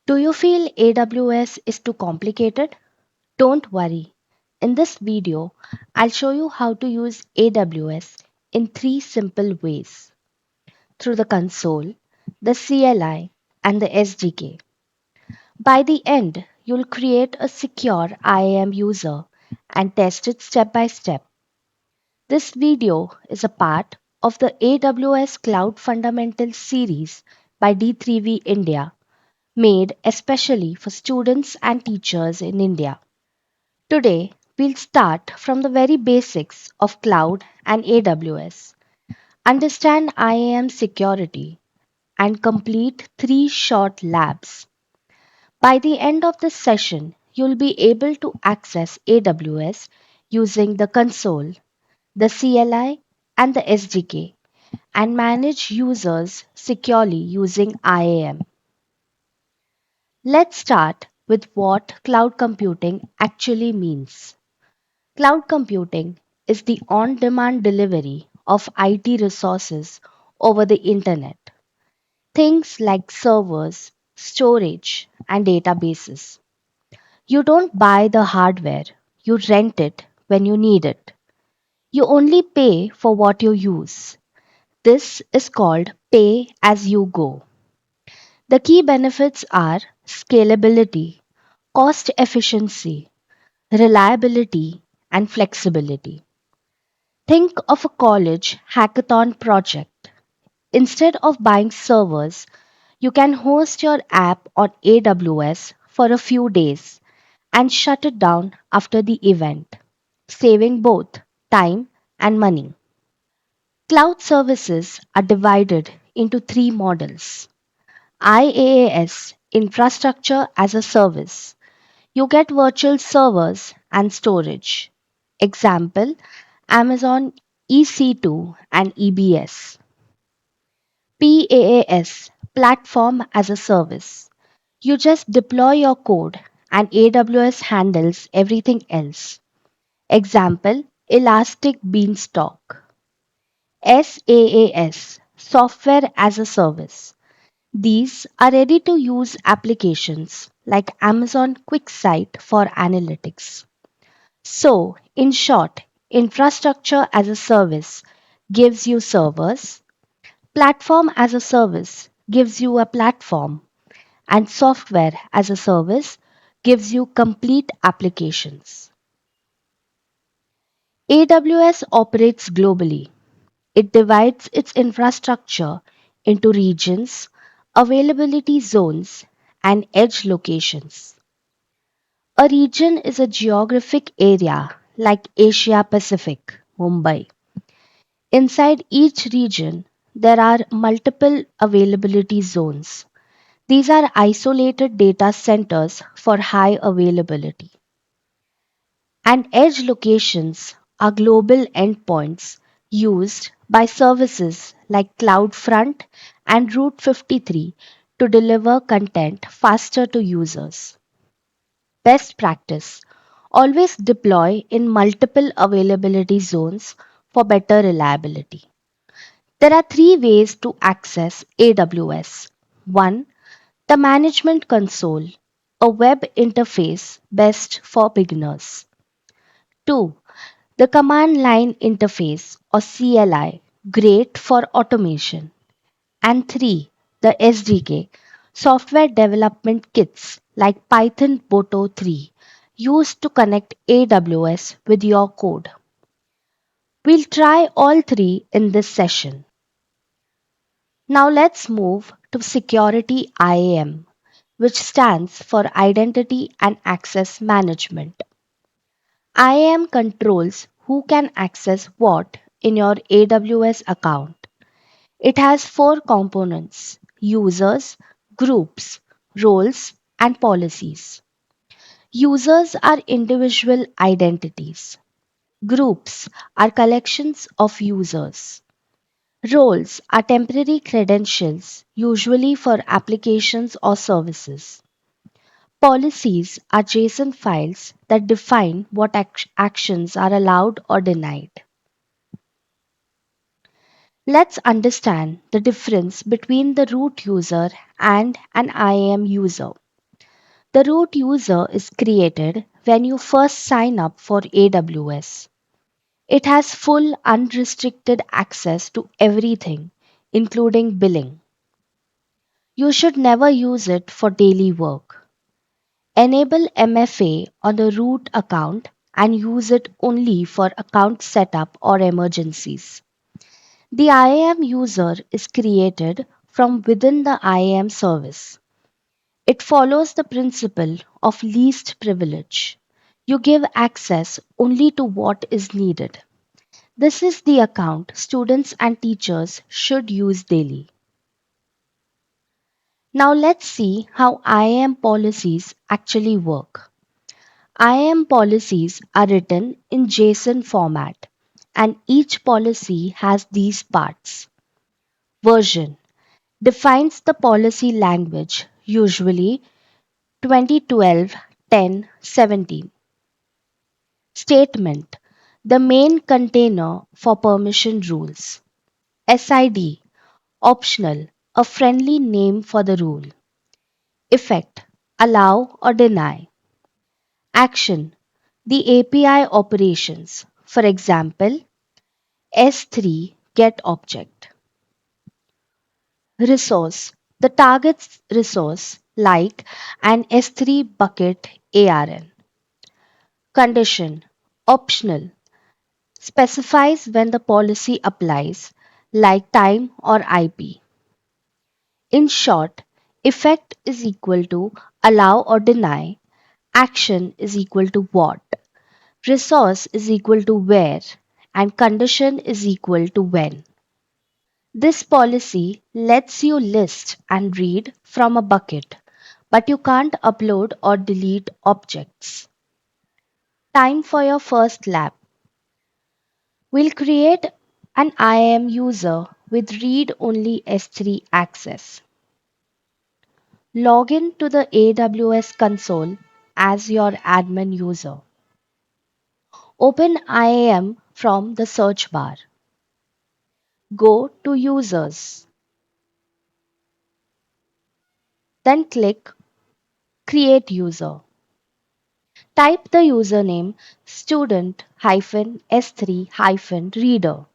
Do you feel AWS is too complicated? Don't worry. In this video, I'll show you how to use AWS in three simple ways: through the console, the CLI, and the SDK. By the end, you'll create a secure IAM user and test it step by step. This video is a part of the AWS Cloud Fundamentals series by D3V India, made especially for students and teachers in India. Today, we'll start from the very basics of cloud and AWS, understand IAM security, and complete three short labs. By the end of this session, you'll be able to access AWS using the console, the CLI, and the SDK, and manage users securely using IAM. Let's start with what cloud computing actually means. Cloud computing is the on demand delivery of IT resources over the internet. Things like servers, storage, and databases. You don't buy the hardware, you rent it when you need it. You only pay for what you use. This is called pay as you go. The key benefits are scalability, cost efficiency, reliability, and flexibility. Think of a college hackathon project. Instead of buying servers, you can host your app on AWS for a few days and shut it down after the event, saving both time and money. Cloud services are divided into three models: IaaS, infrastructure as a service. You get virtual servers and storage. Example, Amazon EC2 and EBS. PaaS, platform as a service. You just deploy your code and AWS handles everything else. Example, Elastic Beanstalk. SaaS, software as a service. These are ready to use applications like Amazon QuickSight for analytics. So, in short, infrastructure as a service gives you servers, platform as a service gives you a platform, and software as a service gives you complete applications. AWS operates globally. It divides its infrastructure into regions, availability zones, and edge locations. A region is a geographic area like Asia Pacific, Mumbai. Inside each region, there are multiple availability zones. These are isolated data centers for high availability. And edge locations are global endpoints used by services like CloudFront and Route 53 to deliver content faster to users. Best practice: always deploy in multiple availability zones for better reliability. There are three ways to access AWS. 1. The Management Console, a web interface best for beginners. 2. The Command Line Interface or CLI, great for automation. And 3. The SDK, software development kits like Python boto3, used to connect AWS with your code. We'll try all three in this session. Now let's move to Security IAM, which stands for Identity and Access Management. IAM controls who can access what in your AWS account. It has four components: users, groups, roles, and policies. Users are individual identities. Groups are collections of users. Roles are temporary credentials, usually for applications or services. Policies are JSON files that define what actions are allowed or denied. Let's understand the difference between the root user and an IAM user. The root user is created when you first sign up for AWS. It has full unrestricted access to everything, including billing. You should never use it for daily work. Enable MFA on the root account and use it only for account setup or emergencies. The IAM user is created from within the IAM service. It follows the principle of least privilege. You give access only to what is needed. This is the account students and teachers should use daily. Now let's see how IAM policies actually work. IAM policies are written in JSON format, and each policy has these parts. Version defines the policy language, usually 2012, 10, 17. Statement the main container for permission rules. SID optional, a friendly name for the rule. Effect allow or deny. Action the API operations. For example, S3 get object. Resource the target's resource like an S3 bucket ARN. Condition optional specifies when the policy applies like time or IP. In short, effect is equal to allow or deny, action is equal to what, resource is equal to where, and condition is equal to when. This policy lets you list and read from a bucket, but you can't upload or delete objects. Time for your first lab. We'll create an IAM user with read-only S3 access. Log in to the AWS console as your admin user. Open IAM from the search bar. Go to Users. Then click Create User. Type the username student-s3-reader.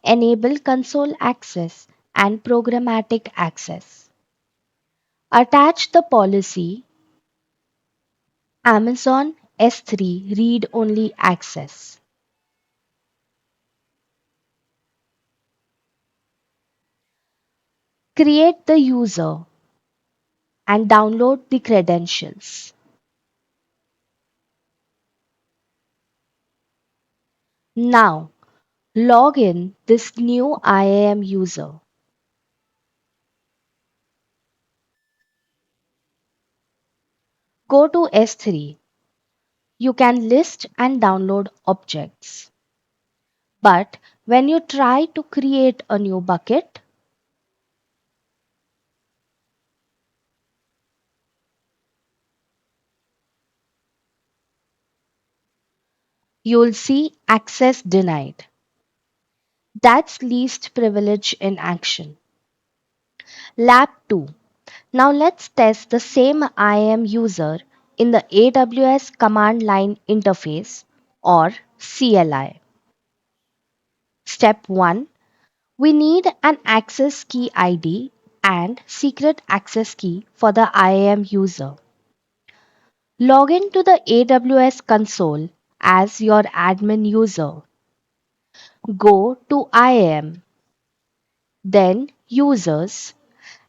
Enable console access and programmatic access. Attach the policy Amazon S3 read-only access. Create the user and download the credentials. Now, log in this new IAM user. Go to S3. You can list and download objects. But when you try to create a new bucket, you'll see access denied. That's least privilege in action. Lab 2. Now let's test the same IAM user in the AWS command line interface or CLI. Step 1. We need an access key ID and secret access key for the IAM user. Log in to the AWS console as your admin user. Go to IAM, then Users,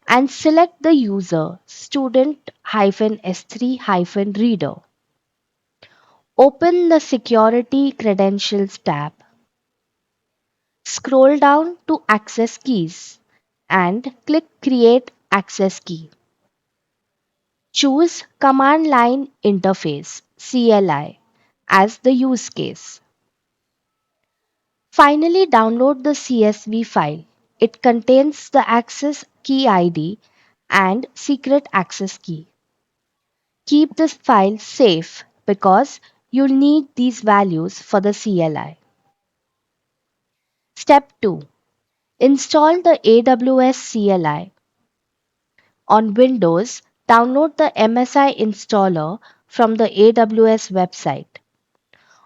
and select the user student-s3-reader. Open the Security Credentials tab. Scroll down to Access Keys and click Create Access Key. Choose Command Line Interface CLI as the use case. Finally, download the CSV file. It contains the access key ID and secret access key. Keep this file safe because you'll need these values for the CLI. Step 2. Install the AWS CLI. On Windows, Download the MSI installer from the AWS website.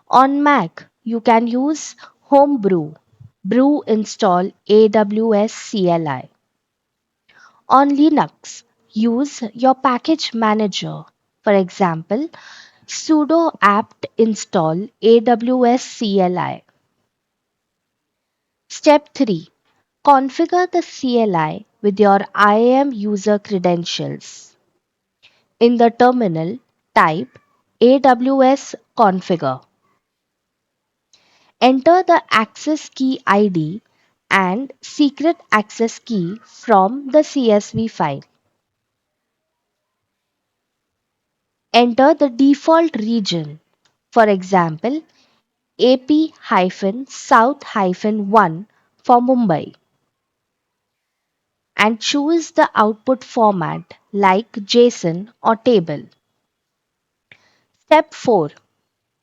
On Mac, you can use Homebrew. Brew install AWS CLI. On Linux, use your package manager. For example, sudo apt install AWS CLI. Step 3. Configure the CLI with your IAM user credentials. In the terminal, type AWS configure. Enter the access key ID and secret access key from the CSV file. Enter the default region, for example, AP-South-1 for Mumbai, and choose the output format like JSON or table. Step 4.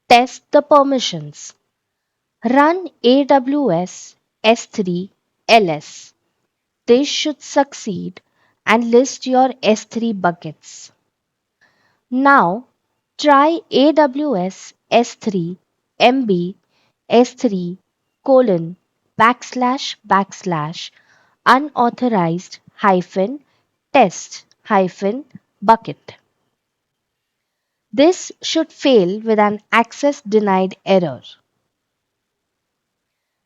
Test the permissions. Run AWS S3 ls. This should succeed and list your S3 buckets. Now try AWS S3 MB S3 colon / unauthorized test bucket. This should fail with an access denied error.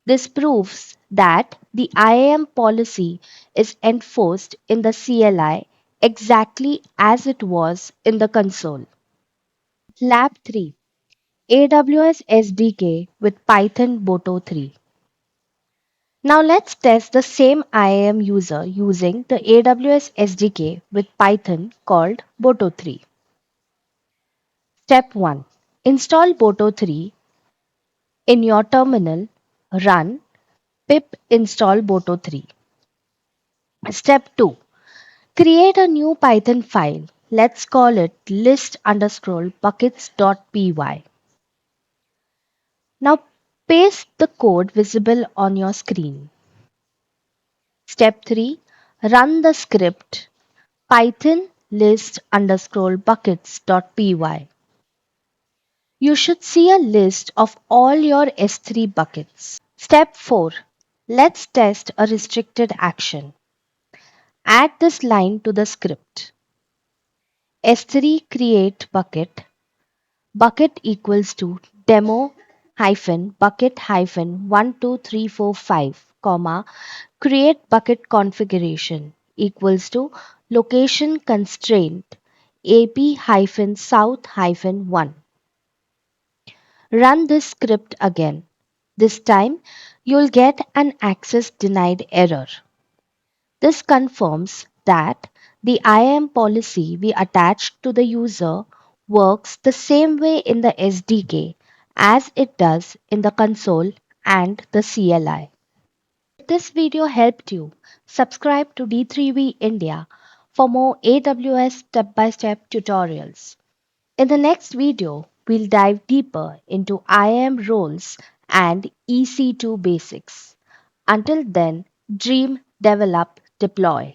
This proves that the IAM policy is enforced in the CLI exactly as it was in the console. Lab 3. AWS SDK with Python boto3. Now let's test the same IAM user using the AWS SDK with Python called boto3. Step 1. Install boto3 in your terminal. Run pip install boto3. Step 2. Create a new Python file. Let's call it list_buckets.py. Now paste the code visible on your screen. Step 3. Run the script Python list_buckets.py. You should see a list of all your S3 buckets. Step 4. Let's test a restricted action. Add this line to the script. S3 create bucket equals to demo bucket 12345 comma create bucket configuration equals to location constraint AP-south-1. Run this script again. This time you'll get an access denied error. This confirms that the IAM policy we attached to the user works the same way in the SDK as it does in the console and the CLI. If this video helped you, subscribe to D3V India for more AWS step-by-step tutorials. In the next video, we'll dive deeper into IAM roles and EC2 basics. Until then, dream, develop, deploy.